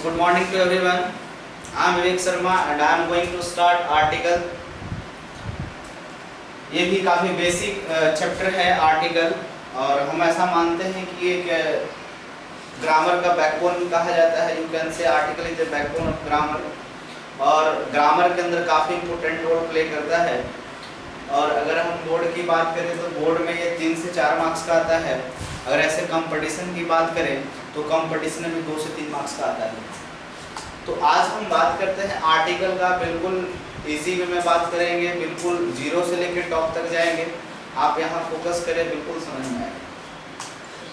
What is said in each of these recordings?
good morning to everyone. I am Vivek Sharma and I am going to start article. ये भी काफ़ी basic chapter है article, और हम ऐसा मानते हैं कि ये ग्रामर का बैकबोन कहा जाता है। You can say article is the backbone of grammar, और ग्रामर के अंदर काफ़ी इंपॉर्टेंट रोल प्ले करता है। और अगर हम बोर्ड की बात करें तो बोर्ड में ये 3 से 4 मार्क्स का आता है। अगर ऐसे कंपटीशन की बात करें तो कंपटीशन में 2 से 3 मार्क्स का आता है। तो आज हम बात करते हैं आर्टिकल का। बिल्कुल इजी वे में बात करेंगे, बिल्कुल जीरो से लेकर टॉप तक जाएंगे। आप यहाँ फोकस करें, बिल्कुल समझ में आएगा।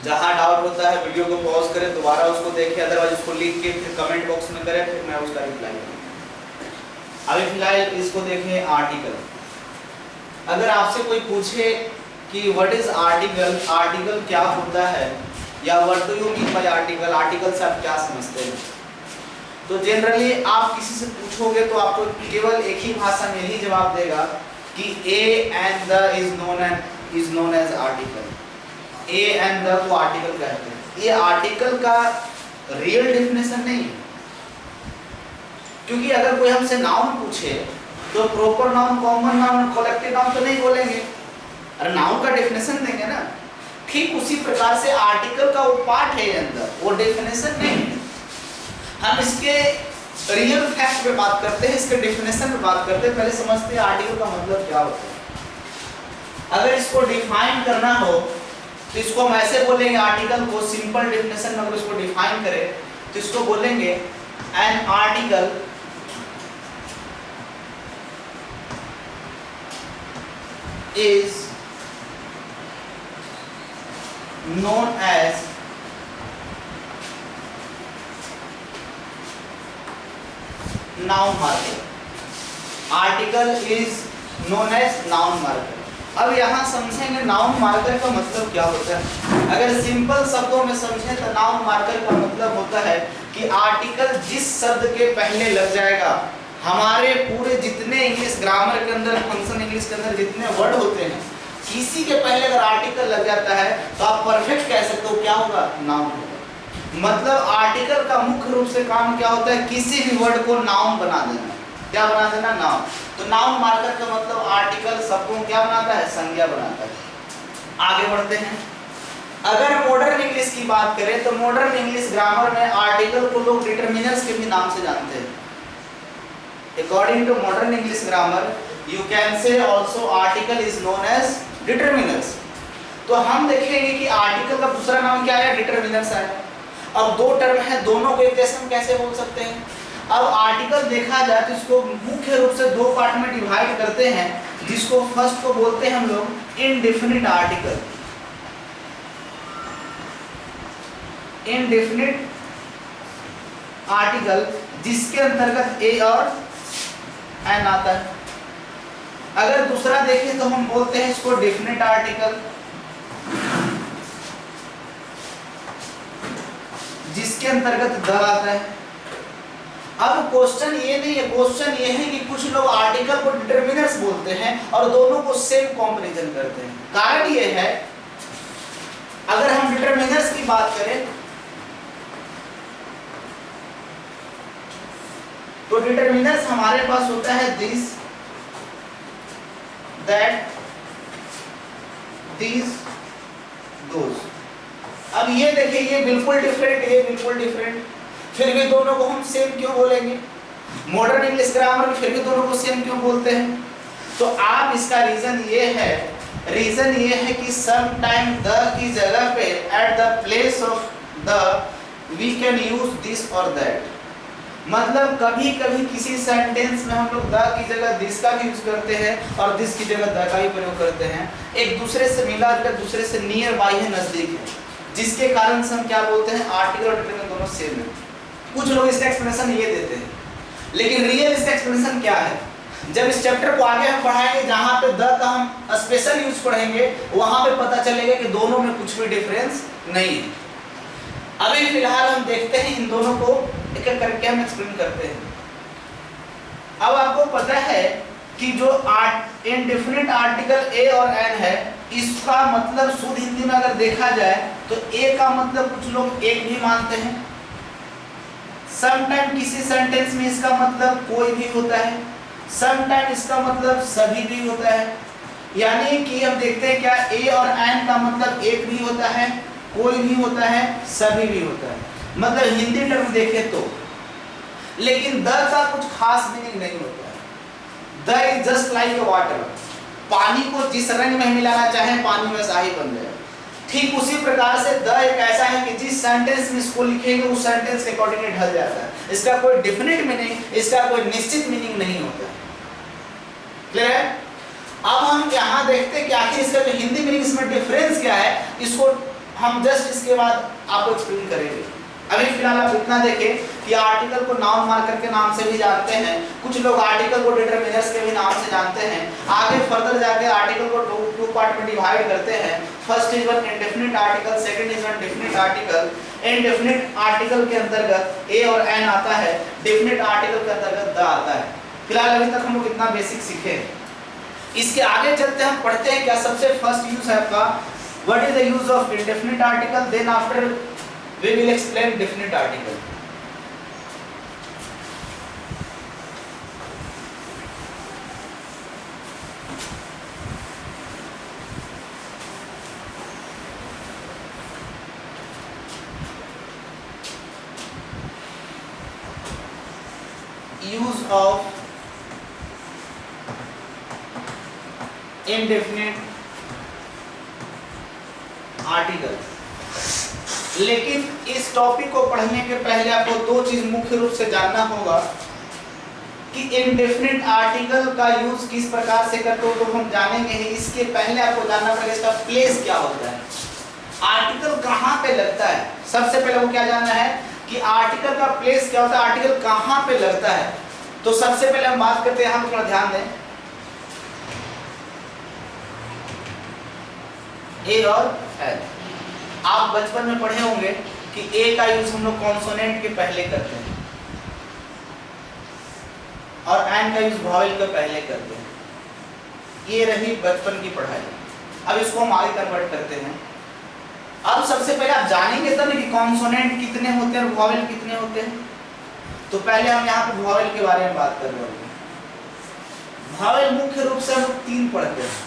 जहाँ डाउट होता है वीडियो को पॉज करें, दोबारा उसको देखें, अदरवाइज उसको लिख के फिर कमेंट बॉक्स में करें, फिर मैं उसका रिप्लाई करूँगा। अभी फिलहाल इसको देखें आर्टिकल। अगर आपसे कोई पूछे कि व्हाट इज आर्टिकल, आर्टिकल क्या होता है, या what do you mean by article, article से आप क्या समझते हैं, तो जनरली आप किसी से पूछोगे तो आपको केवल एक ही भाषा में ही जवाब देगा कि a and the is known as article. A and the को आर्टिकल कहते हैं। ये आर्टिकल का रियल डेफिनेशन नहीं है, क्योंकि अगर कोई हमसे नाउन पूछे तो proper noun, common noun, collective noun तो नहीं बोलेंगे, अरे नाउन का डेफिनेशन देंगे ना। ठीक उसी प्रकार से आर्टिकल का वो पार्ट है अंदर, वो डेफिनेशन नहीं है। हम इसके रियल फैक्ट पे बात करते हैं, इसके डेफिनेशन पे बात करते हैं। पहले समझते हैं आर्टिकल का मतलब क्या होता है। अगर इसको डिफाइन करना हो तो इसको हम ऐसे बोलेंगे, आर्टिकल को सिंपल डेफिनेशन में अगर इसको डिफाइन करें तो इसको बोलेंगे an article is known as noun marker. Article is known as noun marker. अब यहाँ समझेंगे नाउन मार्कर का मतलब क्या होता है। अगर सिंपल शब्दों में समझें तो नाउन मार्कर का मतलब होता है कि आर्टिकल जिस शब्द के पहले लग जाएगा, हमारे पूरे जितने इंग्लिश ग्रामर के अंदर, फंक्शन इंग्लिश के अंदर जितने वर्ड होते हैं, किसी के पहले अगर आर्टिकल लग जाता है तो आप परफेक्ट कह सकते हो क्या होगा, नाउन होगा। मतलब आर्टिकल का मुख्य रूप से काम क्या होता है, किसी भी वर्ड को नाउन बना देना। क्या बना देना, नाउन। तो नाउन मार्कर का मतलब आर्टिकल सबको क्या बनाता है, संज्ञा बनाता है। आगे बढ़ते हैं। अगर मॉडर्न इंग्लिश की बात करें तो मॉडर्न इंग्लिश ग्रामर में आर्टिकल को लोग डिटरमिनर्स के भी नाम से जानते हैं। According to modern English grammar, you can say also article is known as determiners. तो हम देखेंगे कि आर्टिकल का दूसरा नाम क्या है, डिटरमिनर्स है। अब दो टर्म है, दोनों को एक जैसे हम कैसे बोल सकते हैं। अब आर्टिकल देखा जाए तो इसको मुख्य रूप से 2 पार्ट में डिवाइड करते हैं, जिसको फर्स्ट को बोलते हैं हम लोग इनडेफिनिट आर्टिकल। इनडेफिनिट आर्टिकल जिसके अंतर्गत ए और एन आता है। अगर दूसरा देखें तो हम बोलते हैं इसको डेफिनेट आर्टिकल, जिसके अंतर्गत द आता है। अब क्वेश्चन ये नहीं है, क्वेश्चन ये है कि कुछ लोग आर्टिकल को डिटरमिनर्स बोलते हैं और दोनों को सेम कंपैरिजन करते हैं। कारण ये है, अगर हम डिटरमिनर्स की बात करें तो डिटरमिनर्स हमारे पास होता है दिस, दैट, दिस, दोस। अब ये देखिए, ये बिल्कुल डिफरेंट, ये बिल्कुल डिफरेंट, फिर भी दोनों को हम सेम क्यों बोलेंगे। मॉडर्न इंग्लिश ग्रामर में फिर भी दोनों को सेम क्यों बोलते हैं। तो आप इसका रीजन ये है कि सम टाइम द की जगह पे at the place of the we can use this और दैट। मतलब कभी कभी किसी सेंटेंस में हम लोग द की जगह दिस का भी यूज करते हैं और दिस की जगह द का भी प्रयोग करते हैं। एक दूसरे से मिला जुला, दूसरे से नियर बाई है, नजदीक है, जिसके कारण से हम क्या बोलते हैं, आर्टिकल और डिटरमिनर दोनों सेम है। कुछ लोग इसका एक्सप्लेनेशन ये देते हैं, लेकिन रियल इसका एक्सप्लेनेशन क्या है। जब इस चैप्टर को आगे हम पढ़ाएंगे, जहाँ पे द का हम स्पेशल यूज पढ़ेंगे, वहां पे पता चलेगा कि दोनों में कुछ भी डिफरेंस नहीं है। अभी फिलहाल हम देखते हैं इन दोनों को एक एक करके हम एक्सप्लेन करते हैं। अब आपको पता है कि जो इंडेफिनिट आर्टिकल ए और एन है, इसका मतलब शुद्ध हिंदी में अगर देखा जाए तो ए का मतलब कुछ लोग एक भी मानते हैं, समटाइम किसी सेंटेंस में इसका मतलब कोई भी होता है, समटाइम इसका मतलब सभी भी होता है। यानी कि हम देखते हैं क्या ए और एन का मतलब एक भी होता है, कोई भी होता है, सभी भी होता है। मतलब हिंदी टर्म देखें तो, लेकिन द का कुछ खास मीनिंग नहीं होता है। The is just like a water, पानी को जिस रंग में मिलाना चाहे पानी वैसा ही बन जाए। ठीक उसी प्रकार से द एक ऐसा है कि जिस सेंटेंस में इसको लिखेंगे उस सेंटेंस के अकॉर्डिंग ढल जाता है। इसका कोई डेफिनेट मीनिंग, इसका कोई निश्चित मीनिंग नहीं होता। क्लियर है? अब हम यहाँ देखते हैं कि आखिर इसका जो हिंदी मीनिंग इसमें डिफरेंस क्या है, इसको हम जस्ट इसके बाद आपको एक्सप्लेन करेंगे। अभी फिलहाल आप इतना देखें कि आर्टिकल को नाउन मार्कर के नाम से भी जानते हैं, कुछ लोग आर्टिकल को डिटरमिनर्स के भी नाम से जानते हैं। आगे फर्दर जाके आर्टिकल को टू पार्ट में डिवाइड करते हैं। First is one indefinite article, second is one definite article. Indefinite article के अंतर्गत ए और एन आता है, डेफिनिट आर्टिकल के अंतर्गत द आता है। फिलहाल अभी तक हम लोग इतना बेसिक सीखे हैं। इसके आगे चलते हम पढ़ते हैं क्या सबसे फर्स्ट यूज है आपका what is the use of indefinite article, then after we will explain definite article. Use of indefinite article. लेकिन इस टॉपिक को पढ़ने के पहले आपको दो चीज मुख्य रूप से जानना होगा कि इंडेफिनिट आर्टिकल का यूज किस प्रकार से करते हो, तो हम जानेंगे ही। इसके पहले आपको जानना पड़ेगा इसका प्लेस क्या होता है, आर्टिकल कहाँ पे लगता है। सबसे पहले वो क्या जानना है कि आर्टिकल का प्लेस क्या होता है, आर्टिकल कहाँ पे लगता है। तो सबसे पहले हम बात करते हैं, हम थोड़ा ध्यान दें, ए और एल। आप बचपन में पढ़े होंगे कि ए का यूज हम लोग कॉन्सोनेंट के पहले करते हैं और एन का यूज वॉवेल के पहले करते हैं। ये रही बचपन की पढ़ाई। अब इसको हम आगे कन्वर्ट करते हैं। अब सबसे पहले आप जानेंगे तब कि कॉन्सोनेंट कितने होते हैं और वॉवेल कितने होते हैं। तो पहले हम यहाँ पे वॉवेल के बारे में बात कर रहे हैं। वॉवेल मुख्य रूप से हम लोग 3 पढ़ते हैं।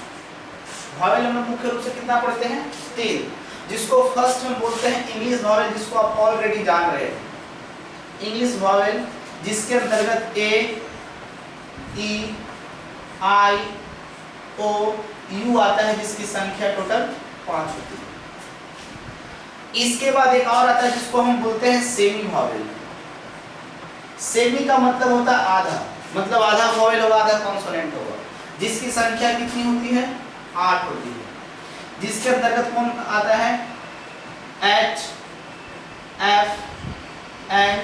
वॉवेल हम लोग मुख्य रूप से कितना पढ़ते हैं, 3, जिसको फर्स्ट में बोलते हैं इंग्लिश वॉवेल, जिसको आप ऑलरेडी जान रहे हैं। इंग्लिश वॉवेल जिसके अंतर्गत ए, ई, आई, ओ, यू आता है, जिसकी संख्या टोटल 5 होती है। इसके बाद एक और आता है जिसको हम बोलते हैं सेमी वॉवेल। सेमी का मतलब होता है आधा, मतलब आधा वॉवेल होगा आधा कॉन्सोनेंट होगा, जिसकी संख्या कितनी होती है, 8 होती है। जिसके अंतर्गत कौन आता है, H, F, N,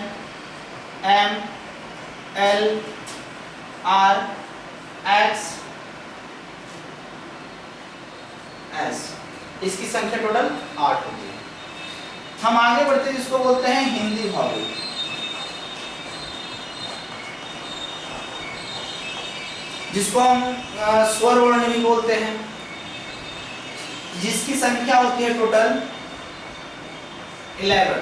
M, L, R, X, S. इसकी संख्या टोटल 8 होती है। हम आगे बढ़ते हैं, जिसको बोलते हैं हिंदी वॉवेल। जिसको हम स्वर वर्ण भी बोलते हैं, जिसकी संख्या होती है टोटल 11,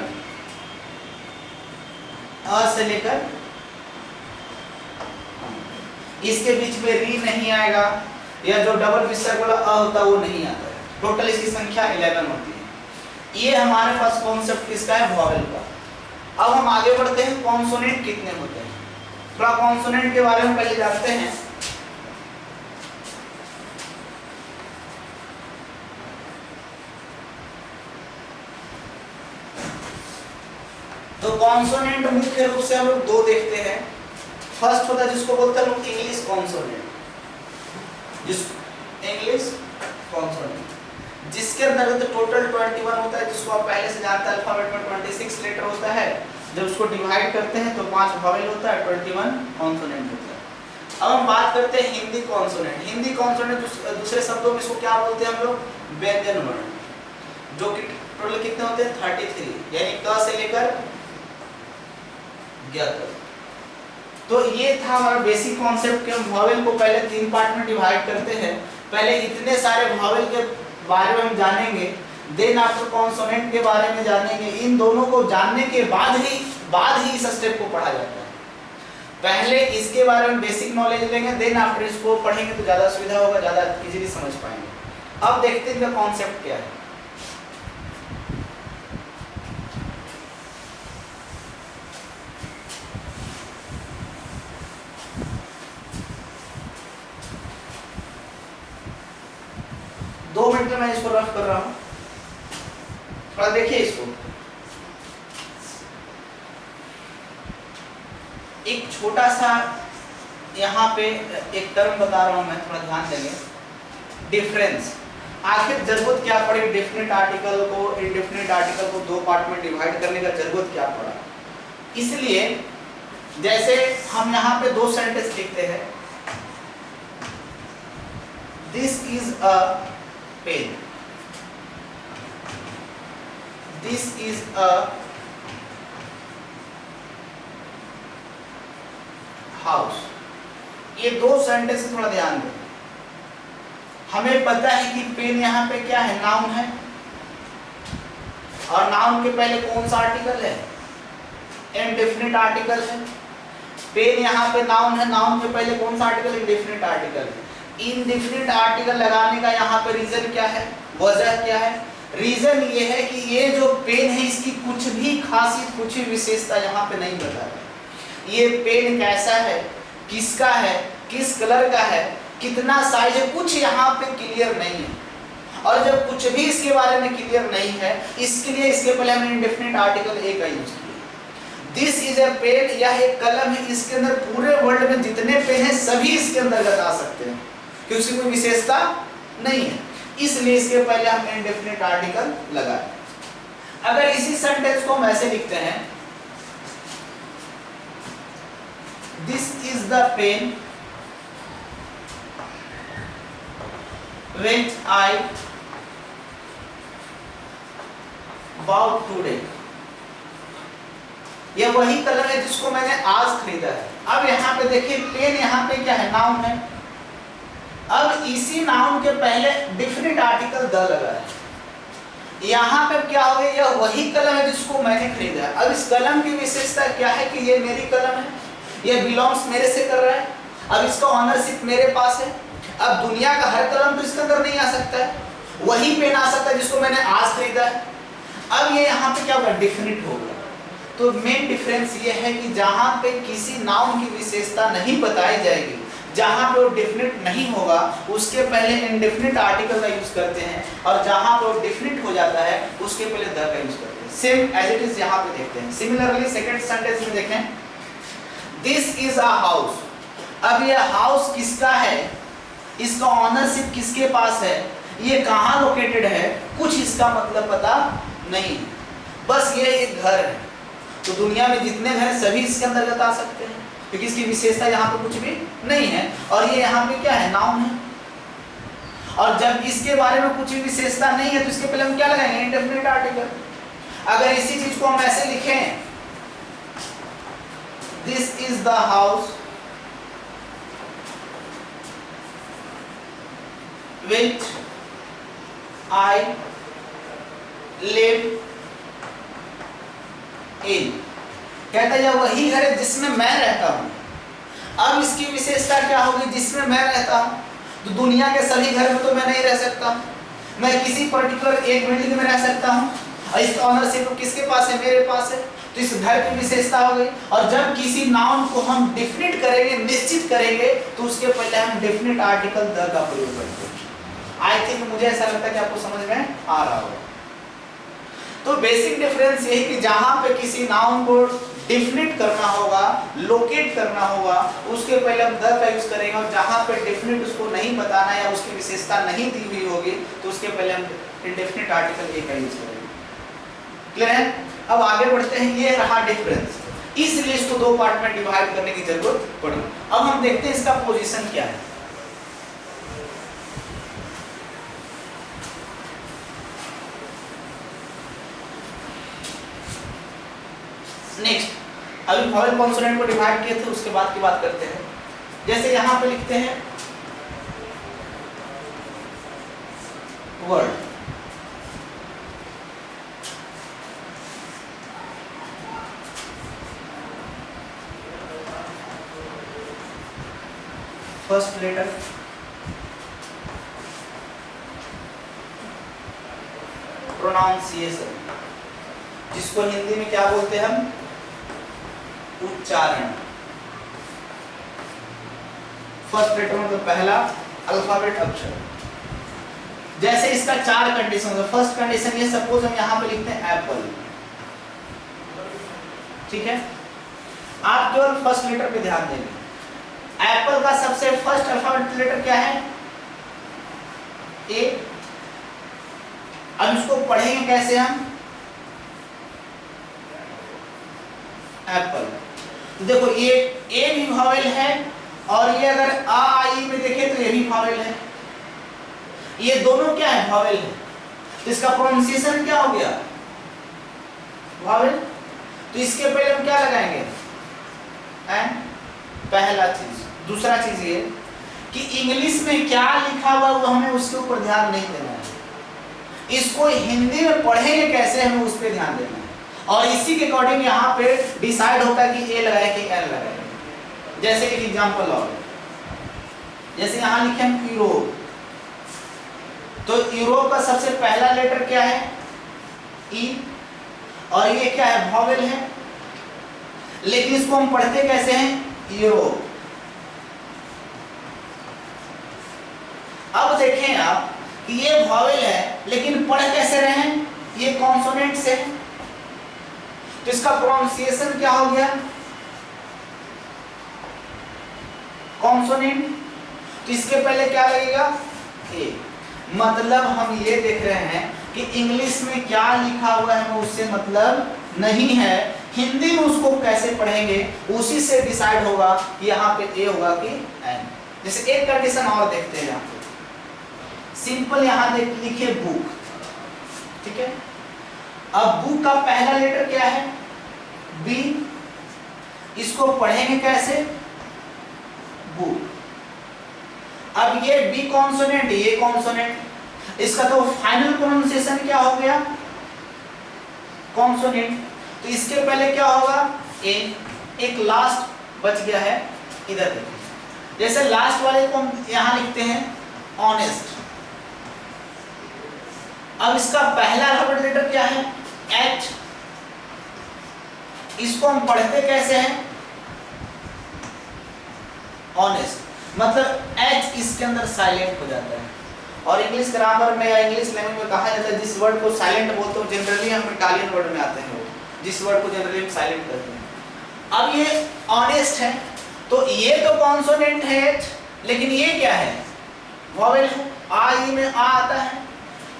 अ से लेकर, इसके बीच में री नहीं आएगा, या जो डबल विसर्ग वाला अ होता है वो नहीं आता है। टोटल इसकी संख्या 11 होती है। ये हमारे पास कॉन्सेप्ट किसका है, वॉवेल का। अब हम आगे बढ़ते हैं, कॉन्सोनेंट कितने होते हैं। थोड़ा कॉन्सोनेंट के बारे में पहले जानते हैं। तो कॉन्सोनेंट मुख्य रूप से हम लोग 2 देखते हैं। फर्स्ट होता है जिसको बोलते हैं लोग इंग्लिश कॉन्सोनेंट, इंग्लिश कॉन्सोनेंट जिसके अंतर्गत टोटल 21 होता है, जिसको आप पहले से जानते हैं अल्फाबेट में 26 लेटर होता है। जब उसको डिवाइड करते हैं तो 5 वॉवेल होता है, 21 कॉन्सोनेंट होता है। अब हम बात करते हैं हिंदी कॉन्सोनेंट। हिंदी कॉन्सोनेंट दूसरे शब्दों में इसको क्या बोलते हैं हम लोग, व्यंजन वर्ण, जो कि टोटल कितने होते हैं, 33, यानी क से लेकर ज्ञ तक। तो ये था हमारा बेसिक कॉन्सेप्ट कि हम वॉवेल को पहले 3 पार्ट में डिवाइड करते हैं। पहले इतने सारे वॉवेल के बारे में हम जानेंगे, देन आफ्टर कॉन्सोनेंट के बारे में जानेंगे। इन दोनों को जानने के बाद ही बाद ही इस स्टेप को पढ़ा जाता है। पहले इसके बारे में बेसिक नॉलेज लेंगे, देन आफ्टर इसको पढ़ेंगे तो ज़्यादा सुविधा होगा, ज़्यादा इजीली समझ पाएंगे। अब देखते हैं इनका कॉन्सेप्ट क्या है। दो मिनट में मैं इसको रफ कर रहा हूं, थोड़ा देखिए इसको। एक छोटा सा यहाँ पे एक टर्म बता रहा हूं मैं, थोड़ा ध्यान देंगे। डिफरेंस, आखिर जरूरत क्या पड़ी डेफिनेट आर्टिकल को इनडेफिनेट आर्टिकल को दो पार्ट में डिवाइड करने का जरूरत क्या पड़ा? इसलिए जैसे हम यहाँ पे दो सेंटेंस लिखते हैं, this is a pen, this is a house. ये दो सेंटेंस थोड़ा ध्यान दें। हमें पता है कि पेन यहाँ पे क्या है, नाउन है, और नाउन के पहले कौन सा आर्टिकल है, इनडेफिनिट आर्टिकल है। पेन यहाँ पे नाउन है, नाउन के पहले कौन सा आर्टिकल, इनडेफिनिट आर्टिकल है। इनडेफिनिट आर्टिकल लगाने का यहाँ पे रीजन क्या है, वजह क्या है? रीजन ये है कि ये जो पेन है इसकी कुछ भी खासियत, कुछ भी विशेषता यहाँ पे नहीं बता रहा। ये पेन कैसा है, किसका है, किस कलर का है, कितना साइज है, कुछ यहाँ पे क्लियर नहीं है। और जब कुछ भी इसके बारे में क्लियर नहीं है, इसके लिए इसके पहले हमने इंडेफिनिट आर्टिकल ए का यूज किया। दिस इज अ पेन, यह एक कलम है, इसके अंदर पूरे वर्ल्ड में जितने पेन है सभी इसके अंदर आ सकते हैं, क्योंकि उसकी कोई विशेषता नहीं है, इसलिए इसके पहले हम इंडेफिनिट आर्टिकल लगाए। अगर इसी सेंटेंस को हम ऐसे लिखते हैं, this is the pen which I bought today, यह वही कलर है जिसको मैंने आज खरीदा है। अब यहाँ पे देखिए पेन यहाँ पे क्या है, नाउन है। अब इसी नाउन के पहले डेफिनेट आर्टिकल द लगा है। यहाँ पे क्या हो गया, यह वही कलम है जिसको मैंने खरीदा है। अब इस कलम की विशेषता क्या है कि ये मेरी कलम है, ये बिलोंग्स मेरे से कर रहा है, अब इसका ऑनरशिप मेरे पास है। अब दुनिया का हर कलम तो इसके अंदर नहीं आ सकता है, वही पेन आ सकता है जिसको मैंने आज खरीदा है। अब ये यहाँ पे क्या होगा, डेफिनिट हो गया। तो मेन डिफरेंस ये है कि जहाँ पे किसी नाउन की विशेषता नहीं बताई जाएगी, जहाँ पे वो डेफिनिट नहीं होगा, उसके पहले इनडेफिनिट आर्टिकल का यूज करते हैं, और जहाँ पे वो डेफिनिट हो जाता है उसके पहले द का यूज करते हैं। सेम एज इट इज यहाँ पे देखते हैं। सिमिलरली सेकंड सेंटेंस में देखें, दिस इज अ हाउस। अब ये हाउस किसका है, इसका ऑनरशिप किसके पास है, ये कहाँ लोकेटेड है, कुछ इसका मतलब पता नहीं, बस ये एक घर है। तो दुनिया में जितने घर हैं सभी इसके अंतर्गत आ सकते हैं, क्योंकि इसकी विशेषता यहाँ पे कुछ भी नहीं है, और ये यहाँ पे क्या है, नाउन है। और जब इसके बारे में कुछ भी विशेषता नहीं है तो इसके पहले हम क्या लगाएंगे, इंडेफिनिट आर्टिकल। अगर इसी चीज को हम ऐसे लिखें, this is the house which I live in, कहता है यह वही घर है जिसमें मैं रहता हूँ। अब इसकी विशेषता क्या होगी, जिसमें मैं रहता हूँ। तो दुनिया के सभी घर में तो मैं नहीं रह सकता, मैं किसी पर्टिकुलर एक बिल्डिंग में रह सकता हूँ, और इसका ऑनरशिप किसके पास है, मेरे पास है। तो इस घर की विशेषता हो गई। और जब किसी नाउन को हम डिफिनिट करेंगे, निश्चित करेंगे, तो उसके पहले हम डेफिनिट आर्टिकल द का प्रयोग करते हैं। आई थिंक मुझे ऐसा लगता है कि आपको समझ में आ रहा होगा। तो बेसिक डिफरेंस यही कि जहां पे किसी नाउन को डिफिनिट करना होगा, लोकेट करना होगा, उसके पहले हम द का यूज करेंगे, और जहां पे डिफिनिट उसको नहीं बताना या उसकी विशेषता नहीं दी हुई होगी तो उसके पहले हम इंडेफिनिट आर्टिकल ए का यूज करेंगे। क्लियर है? अब आगे बढ़ते हैं। ये रहा डिफरेंस, इसलिए इसको दो पार्ट में डिवाइड करने की जरूरत पड़ी। अब हम देखते हैं इसका पोजीशन क्या है। नेक्स्ट, अभी वॉवेल कॉन्सोनेंट को डिवाइड किए थे, उसके बाद की बात करते हैं। जैसे यहां पे लिखते हैं वर्ड, फर्स्ट लेटर, प्रोनाउंसिएशन, जिसको हिंदी में क्या बोलते हैं हम, उच्चारण। फर्स्ट लेटर मतलब पहला अल्फाबेट अक्षर। जैसे इसका 4 कंडीशन होगा। फर्स्ट कंडीशन ये, सपोज हम यहाँ पे लिखते हैं एप्पल, ठीक है। आप केवल फर्स्ट लेटर पे ध्यान देंगे। एप्पल का सबसे फर्स्ट अल्फाबेट लेटर क्या है, ए। अब इसको पढ़ेंगे कैसे हम, एप्पल। तो देखो ये ए भी वॉवेल है, और ये अगर आ आई में देखें तो ये भी वॉवेल है। ये दोनों क्या है, वॉवेल है। तो इसका प्रोनाउंसिएशन क्या हो गया, वॉवेल। तो इसके पहले हम क्या लगाएंगे, एन, पहला चीज। दूसरा चीज ये कि इंग्लिश में क्या लिखा हुआ वो हमें उसके ऊपर ध्यान नहीं देना है। इसको हिंदी में पढ़ेंगे कैसे, हमें उस पर ध्यान देना है। और इसी के अकॉर्डिंग यहाँ पे डिसाइड होता है कि ए लगाए कि एन लगाए। जैसे एक एग्जांपल और, जैसे यहाँ लिखे हम यूरोप, तो यूरोप का सबसे पहला लेटर क्या है, ई, और ये क्या है, वॉवेल है। लेकिन इसको हम पढ़ते कैसे हैं, यूरोप। अब देखें आप कि ये वॉवेल है, लेकिन पढ़ कैसे रहे हैं, ये कॉन्सोनेंट से। तो इसका प्रोनाउंसिएशन क्या हो गया, कॉन्सोनेंट। तो इसके पहले क्या लगेगा, ए। मतलब हम ये देख रहे हैं कि इंग्लिश में क्या लिखा हुआ है वो उससे मतलब नहीं है, हिंदी में उसको कैसे पढ़ेंगे उसी से डिसाइड होगा कि यहाँ पे ए होगा कि एन। जैसे एक कंडीशन और देखते हैं, यहाँ पे सिंपल यहाँ लिखे बुक, ठीक है। अब बुक का पहला लेटर क्या है, बी। इसको पढ़ेंगे कैसे, बुक। अब ये बी कॉन्सोनेंट, ये कॉन्सोनेंट, इसका तो फाइनल प्रोनाउंसिएशन क्या हो गया, कॉन्सोनेंट। तो इसके पहले क्या होगा, ए। एक लास्ट बच गया है, इधर देखिए। जैसे लास्ट वाले को हम यहां लिखते हैं ऑनेस्ट। अब इसका पहला अल्फाबेट लेटर क्या है, एच। इसको हम पढ़ते कैसे हैं, ऑनेस्ट। मतलब एच इसके अंदर साइलेंट हो जाता है। और इंग्लिश ग्रामर में या इंग्लिश लैंग्वेज में कहा जाता है जिस वर्ड को साइलेंट बोलते हो जनरली हम इटालियन वर्ड में आते हैं वो, जिस वर्ड को जनरली हम साइलेंट करते हैं। अब ये ऑनेस्ट है, तो ये तो कॉन्सोनेंट है एच, लेकिन ये क्या है, वॉवेल है। आ ई में आ आता है,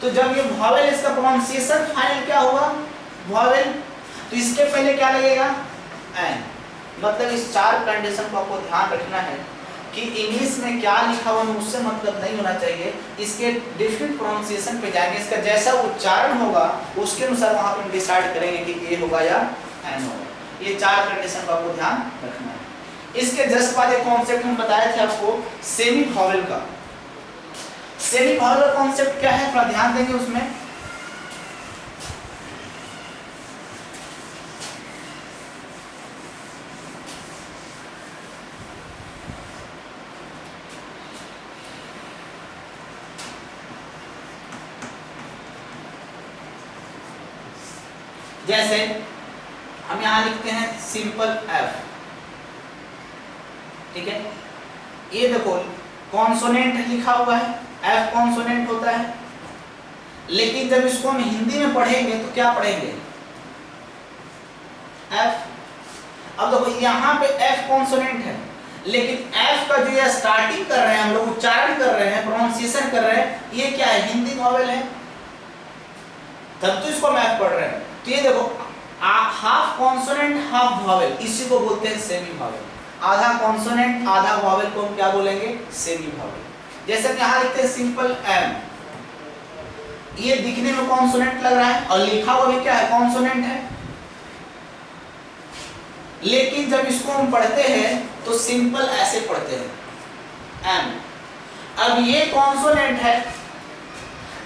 तो जब ये वॉवेल, इसका प्रोनाउंसिएशन फाइनल क्या होगा, वॉवेल। तो इसके पहले क्या लगेगा, एन। मतलब इस 4 कंडीशन को आपको ध्यान रखना है कि इंग्लिश में क्या लिखा हुआ है उससे मतलब नहीं होना चाहिए। इसके डिफरेंट प्रोनाउंसिएशन पे जाएंगे, इसका जैसा उच्चारण होगा उसके अनुसार वहां पर डिसाइड करेंगे कि ए होगा या एन होगा। ये 4 कंडीशन को आपको ध्यान रखना है। इसके जस्ट बाद एक कॉन्सेप्ट हम बताए थे आपको, सेमी वॉवेल का। सेमी वॉवेल कॉन्सेप्ट क्या है, थोड़ा ध्यान देंगे उसमें। जैसे हम यहां लिखते हैं सिंपल एफ, ठीक है। ये देखो कॉन्सोनेंट लिखा हुआ है, एफ कॉन्सोनेंट होता है। लेकिन जब इसको हम हिंदी में पढ़ेंगे तो क्या पढ़ेंगे, एफ। अब देखो यहाँ पे एफ कॉन्सोनेंट है, लेकिन एफ का जो ये स्टार्टिंग कर रहे हैं हम लोग, उच्चारण कर रहे हैं, प्रोनाउंसिएशन कर रहे हैं, ये क्या है, हिंदी वॉवेल है, तब तो इसको हम एफ पढ़ रहे हैं। तो ये देखो हाफ कॉन्सोनेंट हाफ वॉवेल, इसी को बोलते हैं सेमी वॉवेल। आधा कॉन्सोनेंट आधा वॉवेल को हम क्या बोलेंगे, सेमी वॉवेल। जैसे हम यहाँ लिखते हैं सिंपल एम, ये दिखने में कॉन्सोनेंट लग रहा है और लिखा हुआ भी क्या है, कॉन्सोनेंट है। लेकिन जब इसको हम पढ़ते हैं तो सिंपल ऐसे पढ़ते हैं, एम। अब ये कॉन्सोनेंट है,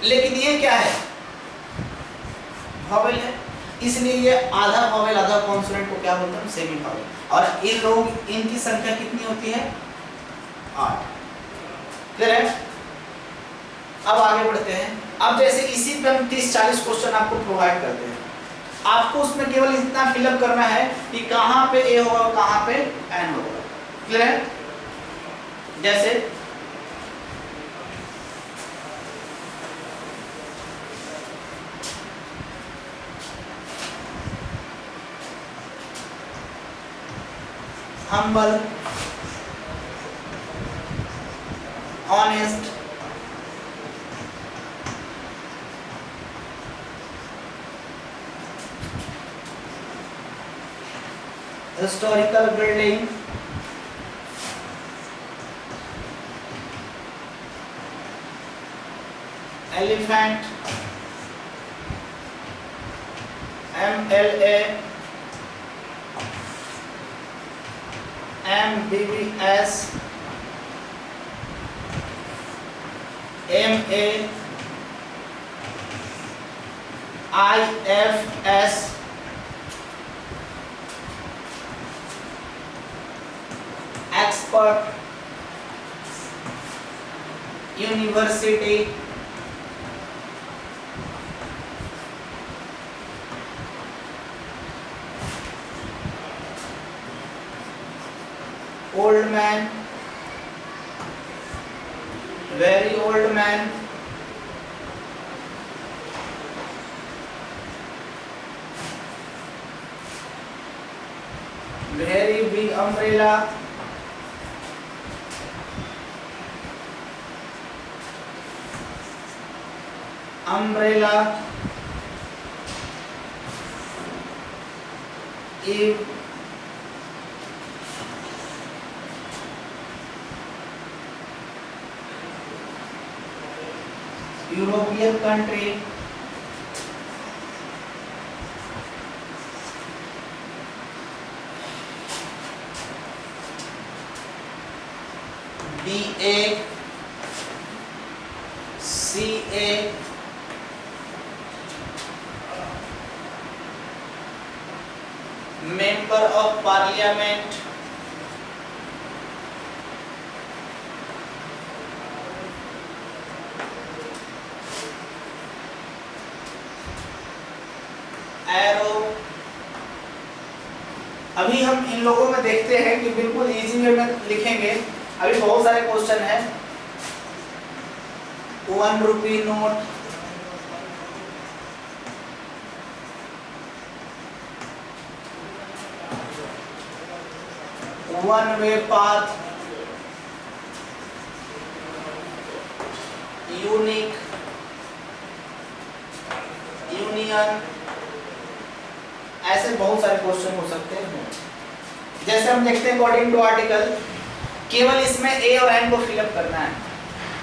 लेकिन ये क्या है, वॉवेल है, इसलिए ये आधा वॉवेल आधा कॉन्सोनेंट को क्या बोलते हैं, सेमी वॉवेल। और इन लोग, इनकी संख्या कितनी होती है, 8। क्लियर है? अब आगे बढ़ते हैं। अब जैसे इसी पे हम 30-40 क्वेश्चन आपको प्रोवाइड करते हैं, आपको उसमें केवल इतना फिलअप करना है कि कहाँ पे ए होगा और कहाँ पे एन होगा। क्लियर है? जैसे humble, honest, historical building, elephant, MLA, MBBS, MA, IFS, expert, university, old man, very old man, very big umbrella, umbrella, if European country, BA, CA, member of parliament, arrow. अभी हम इन लोगों में देखते हैं कि बिल्कुल इजी वे में लिखेंगे। अभी बहुत सारे क्वेश्चन हैं। 1 rupee note, one way path, unique, union, ऐसे बहुत सारे क्वेश्चन हो सकते हैं। जैसे हम देखते हैं अकॉर्डिंग टू आर्टिकल, केवल इसमें ए और एन को फिलअप करना है।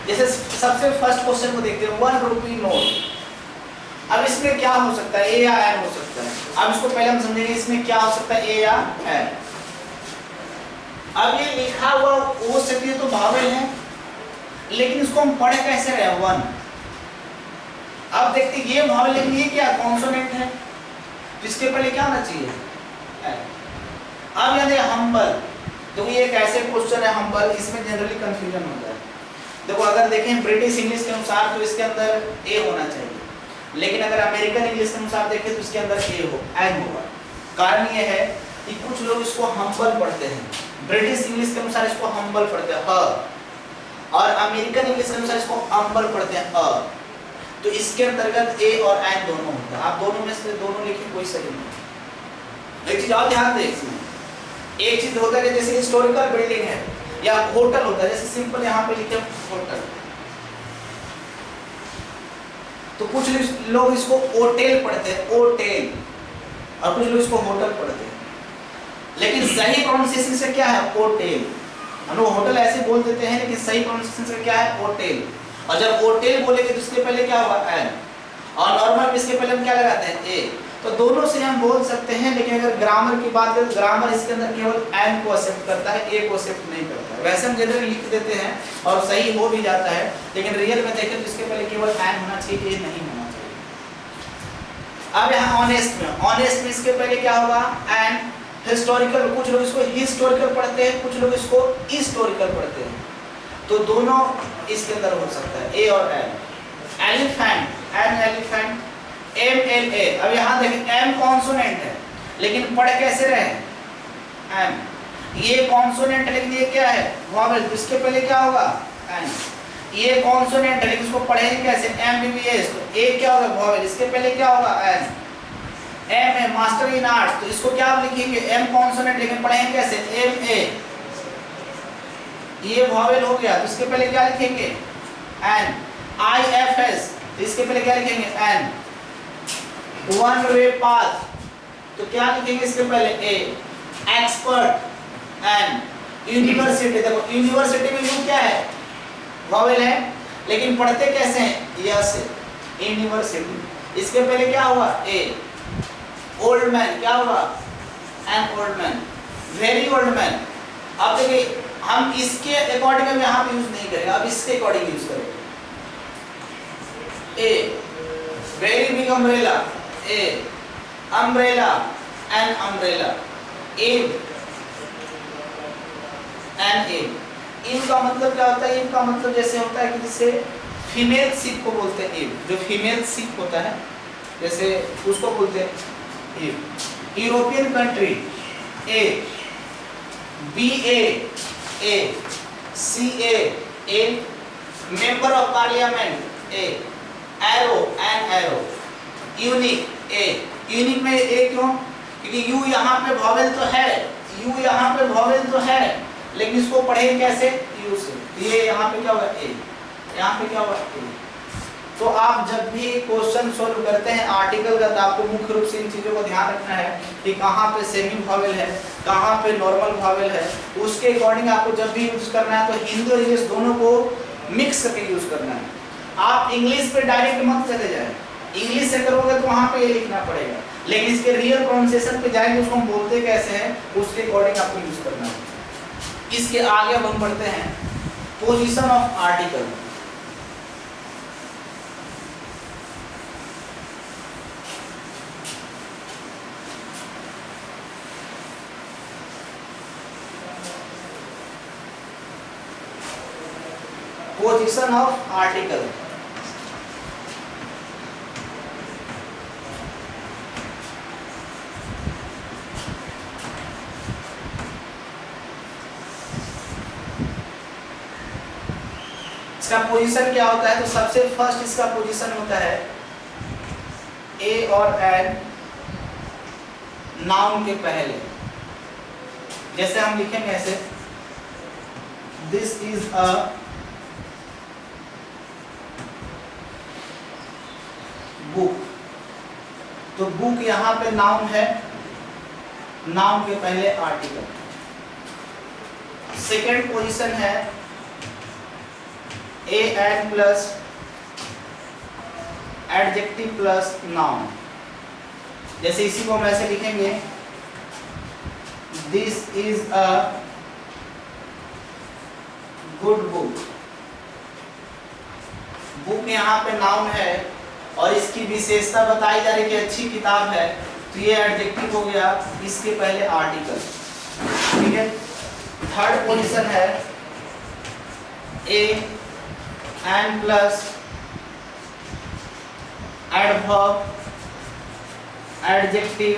जैसे सबसे फर्स्ट क्वेश्चन को देखते हैं, 1 रुपी नोट। अब इसमें क्या हो सकता है, ए या एन हो सकता है। अब इसको पहले हम समझेंगे इसमें क्या हो सकता है, ए या एन। अब ये लिखा हुआ वो सकती है तो भावेल है, लेकिन इसको हम पढ़े कैसे रहे, 1। अब देखते हैं ये भावेल, लेकिन ये क्या कॉन्सोनेंट है, इसके पहले क्या होना चाहिए, एन। अब याद है हम्बल, तो ये एक ऐसे क्वेश्चन है हम्बल, इसमें जनरली कंफ्यूजन होता है। देखो अगर देखें ब्रिटिश इंग्लिश के अनुसार तो इसके अंदर ए होना चाहिए, लेकिन अगर अमेरिकन इंग्लिश के अनुसार देखें तो इसके अंदर एन होगा। कारण ये है कि कुछ लोग इसको हम्बल पढ़ते हैं, ब्रिटिश इंग्लिश के अनुसार इसको हम्बल पढ़ते हैं और अमेरिकन इंग्लिश के अनुसार इसको अम्बल पढ़ते हैं तो इसके अंतर्गत ए और एन दोनों होता है। आप दोनों में से दोनों लिखिए, कोई सही नहीं। एक चीज और ध्यान दें, इसमें एक चीज होता है कि जैसे हिस्टोरिकल बिल्डिंग है या होटल होता है, जैसे सिंपल यहाँ पे लिखे होटल, तो कुछ लोग इसको होटल पढ़ते हैं, होटल, और कुछ लोग इसको होटल पढ़ते हैं, लेकिन सही प्रोनाउंसिएशन से क्या है, होटल। हम लोग होटल ऐसे बोल देते हैं, लेकिन सही प्रोनाउंसिएशन से क्या है, होटल। और जब होटल बोलेंगे तो इसके पहले क्या होगा, एन, और नॉर्मल इसके पहले हम क्या लगाते हैं, ए। तो दोनों से हम बोल सकते हैं, लेकिन अगर ग्रामर की बात करें तो ग्रामर इसके अंदर केवल एन को एक्सेप्ट करता है, ए को एक्सेप्ट नहीं करता है। वैसे हम जनरली लिख देते हैं और सही हो भी जाता है, लेकिन रियल में देखें तो इसके पहले केवल एन होना चाहिए, ए नहीं होना चाहिए। अब यहाँ ऑनेस्ट में इसके पहले क्या होगा, एन। हिस्टोरिकल, कुछ लोग इसको हिस्टोरिकल पढ़ते हैं, कुछ लोग इसको हिस्टोरिकल पढ़ते हैं। तो दोनों इसके अंदर हो सकता है, ए और an. Elephant, an elephant, M L A. अब यहाँ देखें एम कॉन्सोनेंट है लेकिन पढ़ कैसे रहे, एम। ये कॉन्सोनेंट है लेकिन ये क्या है, वॉवेल, तो इसके पहले क्या होगा, एन। ये कॉन्सोनेंट है लेकिन इसको पढ़ेंगे कैसे, एम बी बी एस, तो ए क्या होगा, वॉवेल, इसके पहले क्या होगा, एन। एम है मास्टर इन आर्ट, तो इसको क्या लिखेंगे, एम कॉन्सोनेंट, लेकिन पढ़ेंगे कैसे, एम ए। ये वॉवेल हो गया, तो इसके पहले क्या लिखेंगे, एन। आई एफ एस, तो इसके पहले क्या लिखेंगे, एन। वन वे पाथ, तो क्या लिखेंगे इसके पहले, ए। Expert, an. यूनिवर्सिटी, देखो यूनिवर्सिटी में यू क्या है, वॉवेल है लेकिन पढ़ते कैसे हैं, यस से, यूनिवर्सिटी। इसके पहले क्या हुआ, ए। ओल्ड मैन, क्या हुआ, an old man. Very old man, अब देखिए हम इसके अकॉर्डिंग हम यहाँ पे यूज नहीं करेंगे, अब इसके अकॉर्डिंग यूज करेंगे। A very big umbrella, a. Umbrella, an umbrella. M, an M. M का मतलब क्या होता है, एम का मतलब जैसे होता है कि जैसे फीमेल शिप को बोलते हैं एम, जो फीमेल शिप होता है जैसे उसको बोलते हैं M. European country, a. B A, C A. Member of parliament, a. Arrow, an arrow. Unique, a. Unique में ए क्यों, क्योंकि यू यहाँ पे वॉवेल तो है, यू यहाँ पे वॉवेल तो है लेकिन इसको पढ़ेंगे कैसे, यू से। ये यहाँ पे क्या होगा, ए। यहाँ पे क्या होगा, ए। तो आप जब भी क्वेश्चन सोल्व करते हैं आर्टिकल का, तो आपको मुख्य रूप से इन चीजों को ध्यान रखना है कि कहाँ पे सेमी वॉवेल है, कहाँ पे नॉर्मल वॉवेल है, उसके अकॉर्डिंग आपको जब भी यूज करना है तो हिंदी और इंग्लिश दोनों को मिक्स करके यूज करना है। आप इंग्लिश पे डायरेक्ट मत चले जाए, इंग्लिश से करोगे तो वहाँ पे ये लिखना पड़ेगा, लेकिन इसके रियल प्रोनाउंसिएशन पे जाएंगे, उसको हम बोलते कैसे हैं उसके अकॉर्डिंग आपको यूज करना है। इसके आगे अब हम बढ़ते हैं position of article. Position of article, इसका पोजीशन क्या होता है, तो सबसे फर्स्ट इसका पोजीशन होता है ए और एन नाउन के पहले। जैसे हम लिखेंगे ऐसे, दिस इज अ बुक, तो बुक यहाँ पे नाउन है, नाउन के पहले आर्टिकल। सेकेंड पोजीशन है a an plus adjective plus noun. जैसे इसी को हम ऐसे लिखेंगे, this is a good book. Book यहाँ पे नाउन है और इसकी विशेषता बताई जा रही है कि अच्छी किताब है, तो ये एडजेक्टिव हो गया, इसके पहले आर्टिकल। ठीक है। थर्ड पोजीशन है a an plus adverb, adjective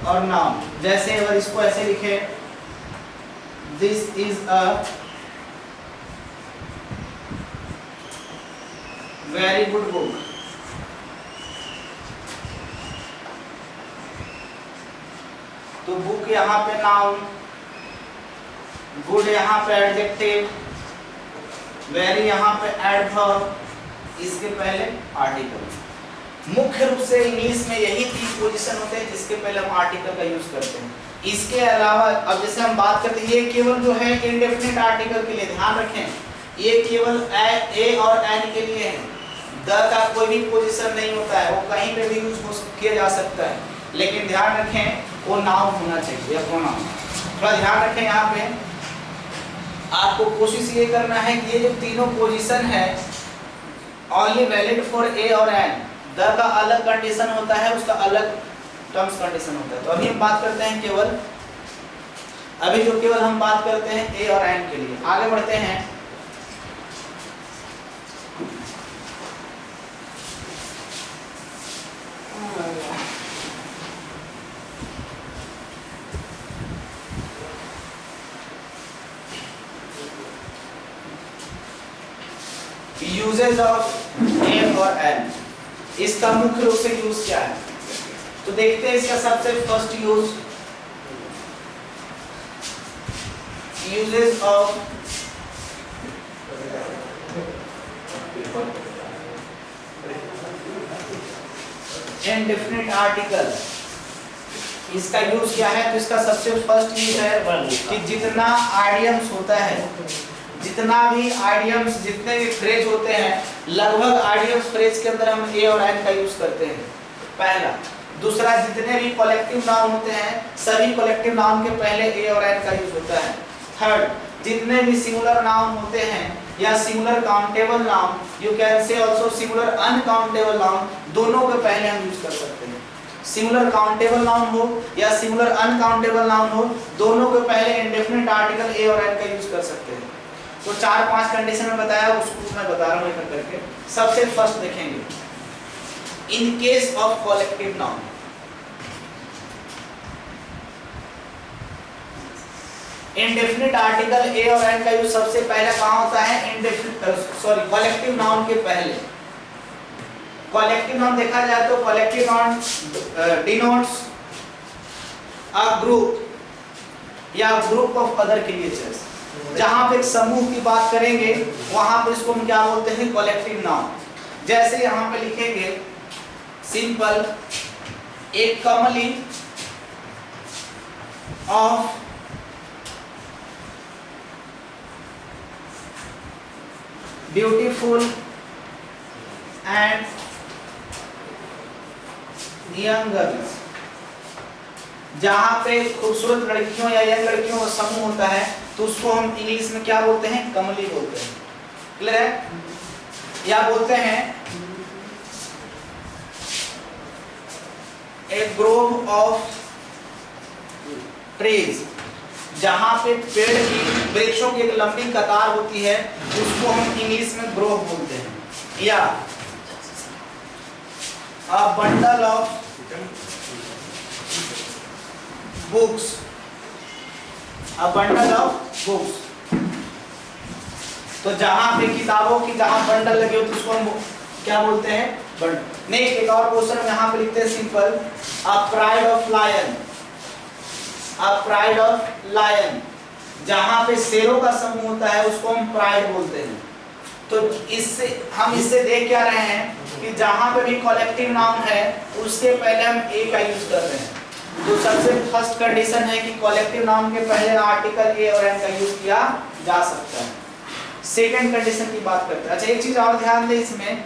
और नाउन। जैसे अगर इसको ऐसे लिखे, this is a very good book. तो बुक यहाँ पे नाउन, गुड यहाँ पे एडजेक्टिव, वेरी यहाँ पे एडवर्ब, इसके पहले आर्टिकल। मुख्य रूप से इंग्लिश में यही 3 पोजीशन होते हैं जिसके पहले हम आर्टिकल का यूज करते हैं। इसके अलावा अब जैसे हम बात करते हैं, ये केवल जो है इंडेफिनिट आर्टिकल के लिए, ध्यान रखें ये केवल ए और एन के लिए है। द का कोई भी पोजीशन नहीं होता है, वो कहीं पे भी यूज किया जा सकता है, लेकिन ध्यान रखें वो नाउन होना चाहिए या प्रोनाउन। थोड़ा ध्यान रखें, यहाँ पे आपको कोशिश ये करना है कि ये जो तीनों पोजीशन है ओनली वैलिड फॉर ए और एन। द का अलग कंडीशन होता है, उसका अलग टर्म्स कंडीशन होता है। तो अभी हम बात करते हैं केवल अभी जो केवल हम बात करते हैं ए और एन के लिए। आगे बढ़ते हैं। यूजेज ऑफ ए और एन, इसका मुख्य रूप से यूज क्या है? तो देखते हैं इसका सबसे first usages of indefinite article. इसका यूज क्या है? तो इसका सबसे फर्स्ट यूज है कि जितना आइडियम्स होता है, जितना भी आइडियम्स, जितने भी फ्रेज होते हैं, लगभग आइडियम्स फ्रेज के अंदर हम ए और एन का यूज करते हैं, पहला। दूसरा, जितने भी कलेक्टिव नाउन होते हैं, सभी कलेक्टिव नाउन के पहले ए और एन का यूज होता है। थर्ड, जितने भी सिंगुलर नाउन होते हैं या singular countable noun, you can say also singular uncountable noun, दोनों के पहले हम यूज कर सकते हैं। सिंगुलर काउंटेबल नाउन हो या सिंगुलर अनकाउंटेबल नाउन हो, दोनों के पहले इंडेफिनिट आर्टिकल ए और एन का यूज कर सकते हैं। तो 4-5 कंडीशन में बताया, उसको मैं बता रहा हूं एक करके। सबसे फर्स्ट देखेंगे, in case of collective noun, indefinite article a और एन का यूज सबसे पहले कहां होता है? कलेक्टिव नाउन के पहले। कलेक्टिव नाउन देखा जाए तो collective noun denotes a group या ग्रुप ऑफ अदर क्रिएचर्स। जहां पे एक समूह की बात करेंगे वहां पे इसको हम क्या बोलते हैं? Collective noun. जैसे यहां पे लिखेंगे सिंपल, एक कमली of beautiful and young girls. जहां पे खूबसूरत लड़कियों या यंग लड़कियों का समूह होता है तो उसको हम इंग्लिश में क्या बोलते हैं? कमली बोलते हैं। क्लियर है? या बोलते हैं ए ग्रोव ऑफ ट्रीज। जहां पे पेड़ की, वृक्षों की एक लंबी कतार होती है, उसको हम इंग्लिश में ग्रोव बोलते हैं। या a bundle of books, a bundle of books. तो जहां पे किताबों की जहां बंडल लगे होते उसको हम क्या बोलते हैं? बंडल। नेक्स्ट एक और क्वेश्चन यहां पे लिखते हैं simple, a pride of lion, a pride of lion. जहां पे शेरों का समूह होता है उसको हम प्राइड बोलते हैं। तो इससे हम इससे देख क्या रहे हैं कि जहां पे भी कलेक्टिव नाउन है उसके पहले हम ए का यूज कर रहे हैं। तो सबसे फर्स्ट कंडीशन है कि कलेक्टिव नाउन के पहले आर्टिकल ए और एन का यूज किया जा सकता है। सेकंड कंडीशन की बात करते हैं। अच्छा, एक चीज और ध्यान दें, इसमें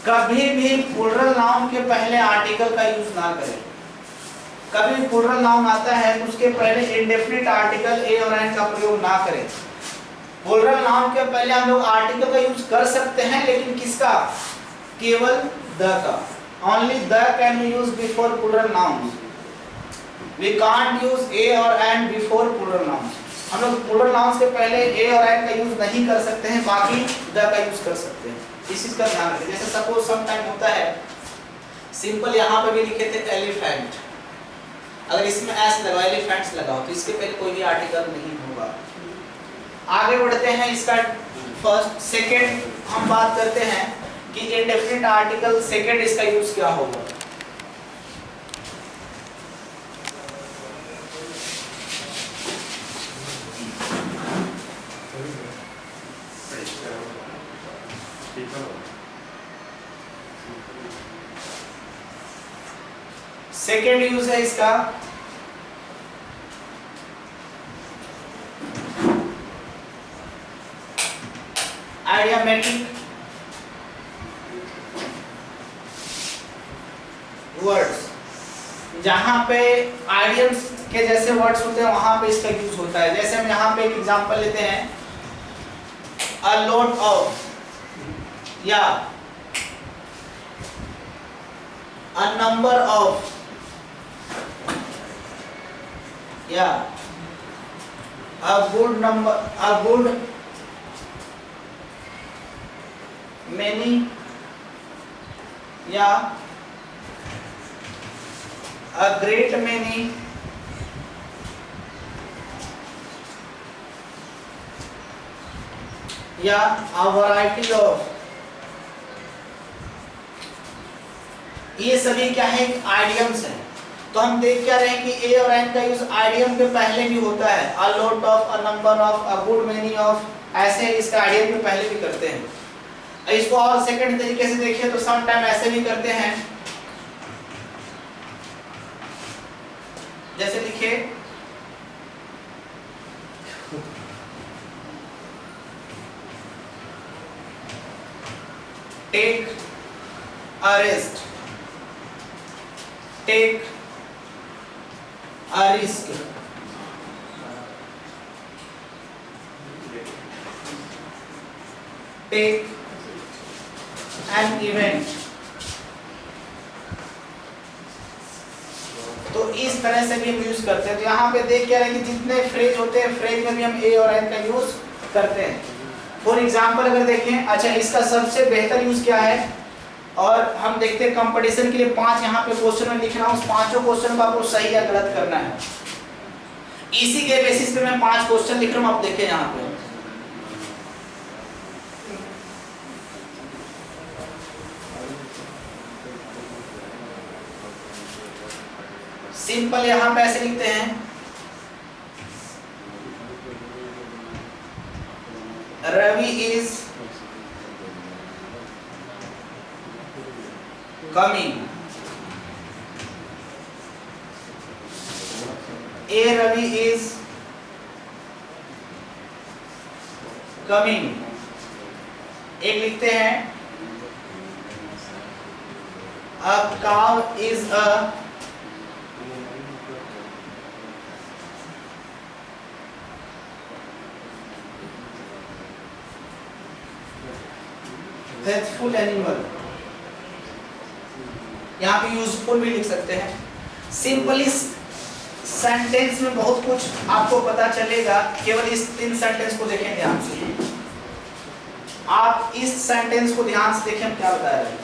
कभी भी प्लूरल नाउन के पहले आर्टिकल का यूज ना करें। कभी प्लूरल नाउन आता है तो उसके पहले इंडेफिनिट आर्टिकल ए और एन का प्रयोग ना करें। प्लूरल नाउन के पहले हम लोग आर्टिकल का यूज कर सकते हैं, लेकिन किसका? केवल द का। Only the can be used before plural nouns. We can't use a और एन बिफोर प्लूरल नाउन्स। हम लोग प्लूरल नाउन्स के पहले ए और एन का यूज नहीं कर सकते हैं, बाकी द का यूज कर सकते हैं। इस चीज का ध्यान रखें। जैसे सपोज सम टाइम होता है, सिंपल यहाँ पे भी लिखे थे एलिफेंट, अगर इसमें एस लगाओ, एलिफेंट्स लगाओ, तो इसके पहले कोई भी आर्टिकल नहीं होगा। आगे बढ़ते हैं, इसका फर्स्ट सेकंड हम बात करते हैं कि इंडेफिनिट आर्टिकल सेकंड इसका यूज क्या होगा। सेकेंड यूज है इसका आइडियामेटिक वर्ड्स। जहां पे आइडियम्स के जैसे वर्ड्स होते हैं वहां पे इसका यूज होता है। जैसे हम यहाँ पे एक एग्जांपल लेते हैं, अ लॉट ऑफ या अ नंबर ऑफ या a good number, a good many या a great many या a variety of, ये सभी क्या है, आइडियम्स हैं। तो हम देख क्या रहे हैं कि ए और एन का यूज आइडियम के पहले भी होता है, a lot of, a number of, a good many of, ऐसे इसका आइडियम के पहले भी करते हैं। इसको और सेकंड तरीके से देखिए तो सम टाइम ऐसे भी करते हैं, जैसे लिखिए take a rest, take a risk, take an event। तो इस तरह से भी हम यूज करते हैं। तो यहाँ पे देख क्या रहे हैं कि जितने फ्रेज होते हैं, फ्रेज में भी हम ए और एन का यूज करते हैं। फॉर एग्जाम्पल अगर देखें, अच्छा इसका सबसे बेहतर यूज क्या है, और हम देखते हैं कंपटीशन के लिए 5 यहाँ पे क्वेश्चन में लिख रहा हूँ, उस 5 क्वेश्चन को आपको सही या गलत करना है। इसी के बेसिस पे मैं 5 क्वेश्चन लिख रहा हूँ, आप देखिए यहाँ पे। सिंपल यहाँ पे ऐसे लिखते हैं, Ravi is coming, A Ravi is coming। एक लिखते हैं a cow is a faithful animal। यहाँ पे यूजफुल भी लिख सकते हैं। सिंपल इस सेंटेंस में बहुत कुछ आपको पता चलेगा, केवल इस 3 सेंटेंस को देखें ध्यान से। आप इस सेंटेंस को ध्यान से देखें, हम क्या बता रहे हैं।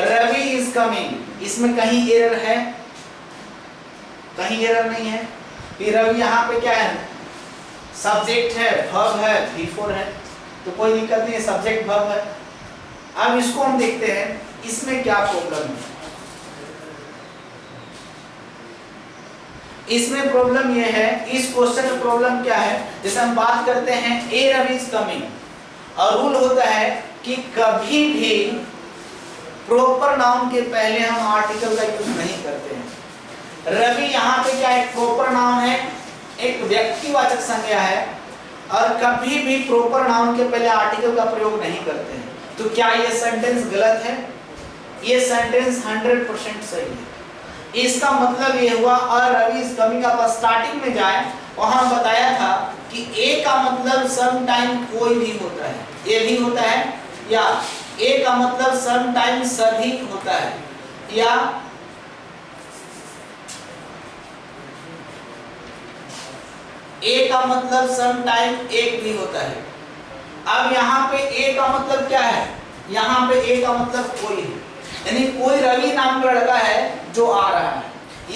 रवि इज कमिंग, इसमें कहीं एरर है, कहीं एरर नहीं है। फिर रवि यहाँ पे क्या है, सब्जेक्ट है, वर्ब है, V4 है, तो कोई दिक्कत नहीं है, सब्जेक्ट वर्ब है। अब इसको हम देखते हैं, इसमें क्या प्रॉब्लम है। इसमें प्रॉब्लम यह है, इस क्वेश्चन में प्रॉब्लम क्या है, जैसे हम बात करते हैं ए रवि इज कमिंग, और रूल होता है कि कभी भी प्रॉपर नाउन के पहले हम आर्टिकल का यूज नहीं करते हैं। रवि यहाँ पे क्या है, प्रॉपर नाउन है, एक व्यक्तिवाचक संज्ञा है, और कभी भी प्रॉपर नाउन के पहले आर्टिकल का प्रयोग नहीं करते हैं। तो क्या ये सेंटेंस गलत है? ये सेंटेंस 100% सही है। इसका मतलब ये हुआ, और रवि इज कमिंग, आप स्टार्टिंग में जाए, वहां बताया था कि ए का मतलब सम टाइम कोई भी होता है, ये भी होता है, या ए का मतलब सम टाइम सभी होता है, या ए का मतलब सम टाइम एक भी होता है। अब यहाँ पे ए का मतलब क्या है, यहाँ पे ए का मतलब कोई है, यानी कोई रवि नाम का लड़का है जो आ रहा है।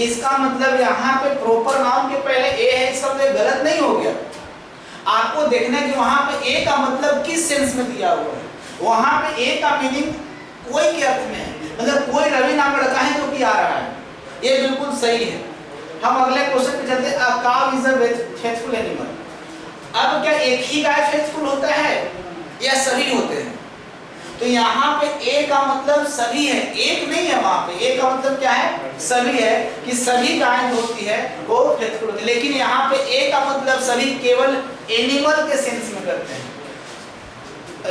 इसका मतलब यहाँ पे प्रॉपर नाउन के पहले ए है, इसका मतलब गलत नहीं हो गया। आपको देखना है कि वहां पे ए का मतलब किस सेंस में दिया हुआ है। वहां पे ए का मीनिंग कोई के अर्थ में है, मतलब कोई रवि नाम का लड़का है जो कि आ रहा है, ये बिल्कुल सही है। हम अगले क्वेश्चन पे चलते हैं, अ काव इज अ फेथफुल एनिमल। अब क्या एक ही गाय फेथफुल होता है या सभी होते हैं? तो यहाँ पे ए का मतलब सभी है, एक नहीं है, वहां पे ए का मतलब क्या है, सभी है, कि सभी गायें जो होती है वो फेथफुल होती है। लेकिन यहाँ पे ए का मतलब सभी केवल एनिमल के सेंस में करते हैं।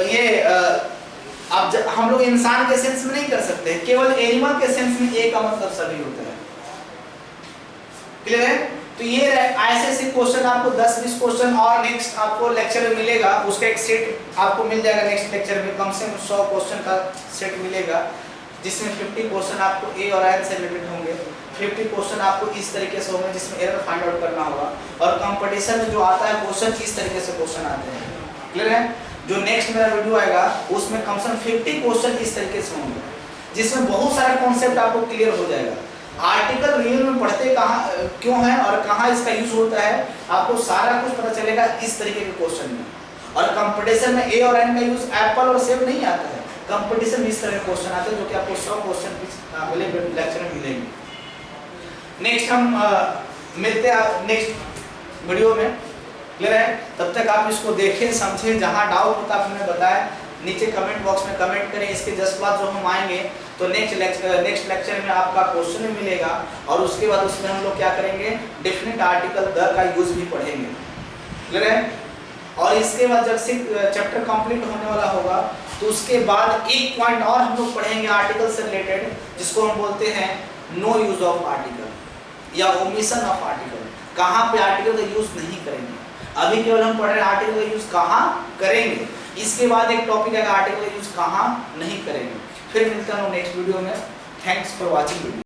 ये अब हम लोग इंसान के सेंस में नहीं कर सकते, केवल एनिमल के सेंस में ए का मतलब सभी होता है। क्लियर है? तो ये ऐसे ऐसे क्वेश्चन आपको 10-20 क्वेश्चन और नेक्स्ट आपको लेक्चर में मिलेगा, उसका एक सेट आपको मिल जाएगा। नेक्स्ट लेक्चर में कम से कम 100 क्वेश्चन का सेट मिलेगा, जिसमें 50 क्वेश्चन आपको ए और एन से रिलेटेड होंगे। 50 क्वेश्चन आपको इस तरीके से होंगे जिसमें एरर फाइंड आउट करना होगा, और कंपटीशन में जो आता है क्वेश्चन इस तरीके से क्वेश्चन आते हैं। क्लियर है? जो नेक्स्ट मेरा वीडियो आएगा उसमें कम से कम 50 क्वेश्चन इस तरीके से होंगे जिसमें बहुत सारे कॉन्सेप्ट आपको क्लियर हो जाएगा। आर्टिकल रियल में पढ़ते कहाँ क्यों है और कहाँ इसका यूज होता है, आपको सारा कुछ पता चलेगा इस तरीके के क्वेश्चन में। और कंपटीशन में ए और एन का यूज एप्पल और सेब नहीं आता है, कंपटीशन में इस तरह के क्वेश्चन आते हैं जो कि आपको 100 क्वेश्चन अगले लेक्चर में मिलेंगे। नेक्स्ट हम मिलते हैं नेक्स्ट वीडियो में। क्लियर है? तब तक आप इसको देखें समझें, जहां डाउट होता है मैंने बताया नीचे कमेंट बॉक्स में कमेंट करें। इसके जस्ट बाद जो हम आएंगे तो नेक्स्ट लेक्चर में आपका क्वेश्चन भी मिलेगा, और उसके बाद उसमें हम लोग क्या करेंगे, डेफिनेट आर्टिकल द का यूज भी पढ़ेंगे। क्लियर है? और इसके बाद जब से चैप्टर कंप्लीट होने वाला होगा तो उसके बाद एक पॉइंट और हम लोग पढ़ेंगे आर्टिकल से रिलेटेड, जिसको हम बोलते हैं नो यूज ऑफ आर्टिकल या ओमिशन ऑफ आर्टिकल। कहाँ पे आर्टिकल का यूज नहीं करेंगे, अभी केवल हम पढ़ रहे हैं आर्टिकल का यूज कहाँ करेंगे, इसके बाद एक टॉपिक है आर्टिकल का यूज कहाँ नहीं करेंगे। फिर मिलते हैं नेक्स्ट वीडियो में। Thanks for watching video.